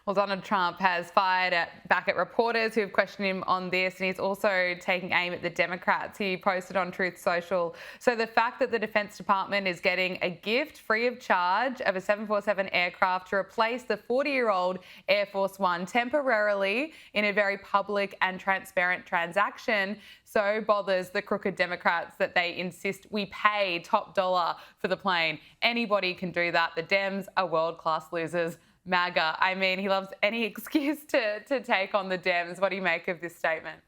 Well, Donald Trump has fired back at reporters who have questioned him on this, and he's also taking aim at the Democrats. He posted on Truth Social. So the fact that the Defense Department is getting a gift free of charge of a 747 aircraft to replace the 40-year-old Air Force One temporarily in a very public and transparent transaction so bothers the crooked Democrats that they insist we pay top dollar for the plane. Anybody can do that. The Dems are world-class losers. MAGA. I mean, he loves any excuse to take on the Dems. What do you make of this statement?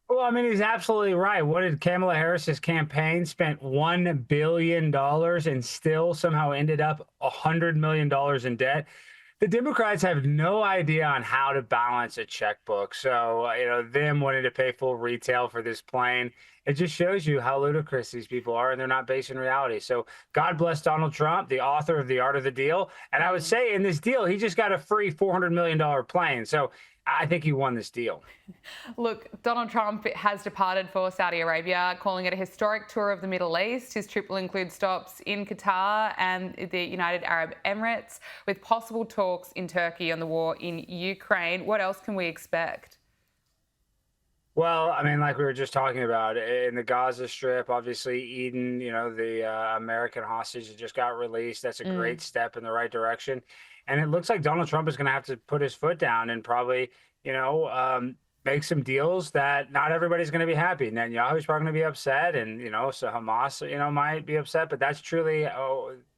Well, I mean, he's absolutely right. What did Kamala Harris's campaign spent $1 billion and still somehow ended up $100 million in debt? The Democrats have no idea on how to balance a checkbook. So, them wanting to pay full retail for this plane, it just shows you how ludicrous these people are, and they're not based in reality. So God bless Donald Trump, the author of The Art of the Deal. And I would say in this deal, he just got a free $400 million plane. So I think he won this deal. Look, Donald Trump has departed for Saudi Arabia, calling it a historic tour of the Middle East. His trip will include stops in Qatar and the United Arab Emirates, with possible talks in Turkey on the war in Ukraine. What else can we expect? Well, I mean, like we were just talking about in the Gaza Strip, obviously Eden, the American hostage that just got released. That's a great step in the right direction. And it looks like Donald Trump is going to have to put his foot down and probably, make some deals that not everybody's going to be happy. Netanyahu's probably going to be upset, and so Hamas, might be upset. But that's truly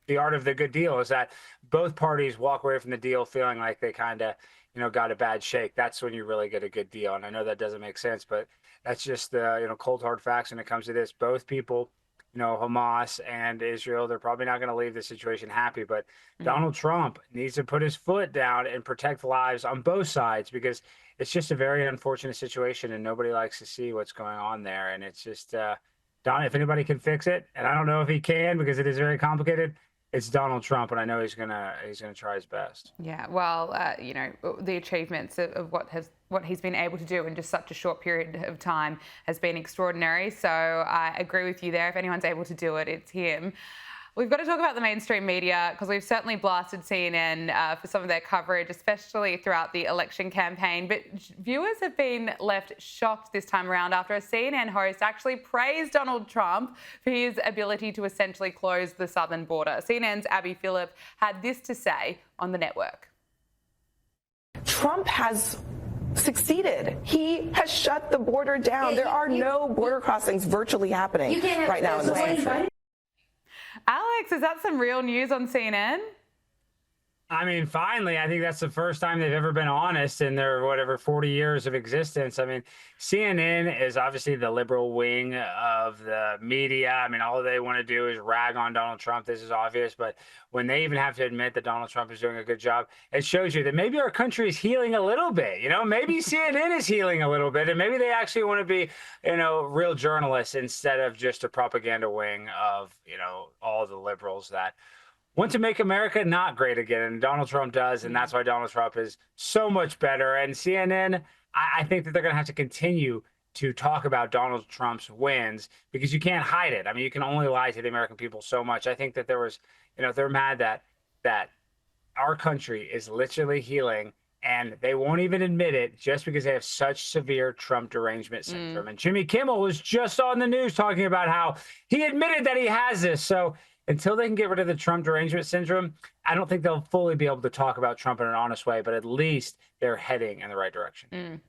the art of the good deal, is that both parties walk away from the deal feeling like they kind of, got a bad shake. That's when you really get a good deal. And I know that doesn't make sense, but that's just the cold hard facts when it comes to this. Both people, Hamas and Israel, they're probably not going to leave the situation happy. But Donald Trump needs to put his foot down and protect lives on both sides, because it's just a very unfortunate situation and nobody likes to see what's going on there. And it's just, Don, if anybody can fix it, and I don't know if he can because it is very complicated, it's Donald Trump, and I know he's gonna try his best. Yeah, well, the achievements of what he's been able to do in just such a short period of time has been extraordinary. So I agree with you there. If anyone's able to do it, it's him. We've got to talk about the mainstream media, because we've certainly blasted CNN for some of their coverage, especially throughout the election campaign. But viewers have been left shocked this time around after a CNN host actually praised Donald Trump for his ability to essentially close the southern border. CNN's Abby Phillip had this to say on the network. Trump has succeeded. He has shut the border down. There are no border crossings virtually happening right now in this country. Alex, is that some real news on CNN? I mean, finally, I think that's the first time they've ever been honest in their 40 years of existence. I mean, CNN is obviously the liberal wing of the media. I mean, all they want to do is rag on Donald Trump. This is obvious. But when they even have to admit that Donald Trump is doing a good job, it shows you that maybe our country is healing a little bit. Maybe CNN is healing a little bit, and maybe they actually want to be, real journalists instead of just a propaganda wing of, all the liberals that want to make America not great again, and Donald Trump does, and that's why Donald Trump is so much better. And CNN, I think that they're going to have to continue to talk about Donald Trump's wins, because you can't hide it. I mean, you can only lie to the American people so much. I think that they're mad that our country is literally healing, and they won't even admit it just because they have such severe Trump derangement syndrome. And Jimmy Kimmel was just on the news talking about how he admitted that he has this. So until they can get rid of the Trump derangement syndrome, I don't think they'll fully be able to talk about Trump in an honest way, but at least they're heading in the right direction.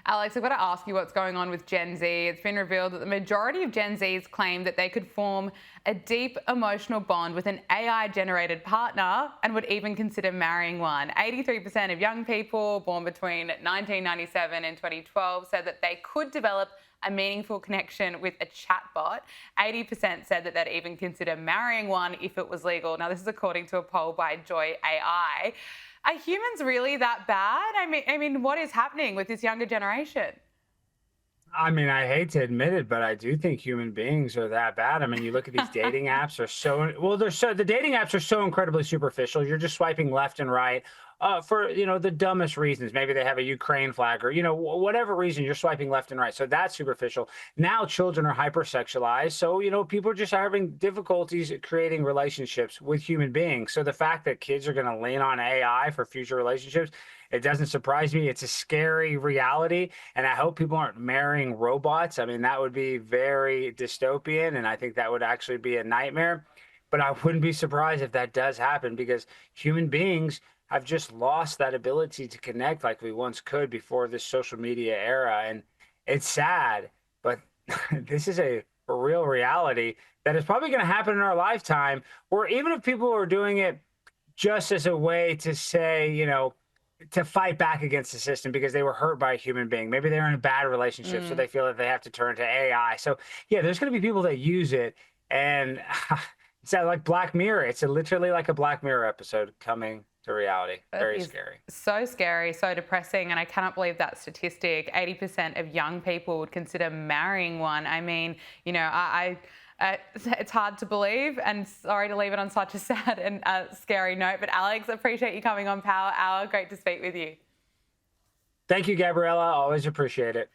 Alex, I've got to ask you what's going on with Gen Z. It's been revealed that the majority of Gen Zs claim that they could form a deep emotional bond with an AI-generated partner and would even consider marrying one. 83% of young people born between 1997 and 2012 said that they could develop a meaningful connection with a chatbot. 80% said that they'd even consider marrying one if it was legal. Now, this is according to a poll by Joy AI. Are humans really that bad? I mean, what is happening with this younger generation? I mean, I hate to admit it, but I do think human beings are that bad. I mean, you look at these dating apps are the dating apps are so incredibly superficial. You're just swiping left and right for, the dumbest reasons. Maybe they have a Ukraine flag or, whatever reason you're swiping left and right. So that's superficial. Now children are hypersexualized. So, people are just having difficulties creating relationships with human beings. So the fact that kids are going to lean on AI for future relationships, it doesn't surprise me. It's a scary reality. And I hope people aren't marrying robots. I mean, that would be very dystopian. And I think that would actually be a nightmare. But I wouldn't be surprised if that does happen, because human beings have just lost that ability to connect like we once could before this social media era. And it's sad, but this is a real reality that is probably going to happen in our lifetime, or even if people are doing it just as a way to say, to fight back against the system because they were hurt by a human being. Maybe they're in a bad relationship, so they feel that they have to turn to AI. So yeah, there's going to be people that use it, and it's like Black Mirror. It's literally like a Black Mirror episode coming to reality. Very scary. So scary, so depressing. And I cannot believe that statistic. 80% of young people would consider marrying one. I mean, it's hard to believe, and sorry to leave it on such a sad and scary note. But Alex, appreciate you coming on Power Hour. Great to speak with you. Thank you, Gabriella. Always appreciate it.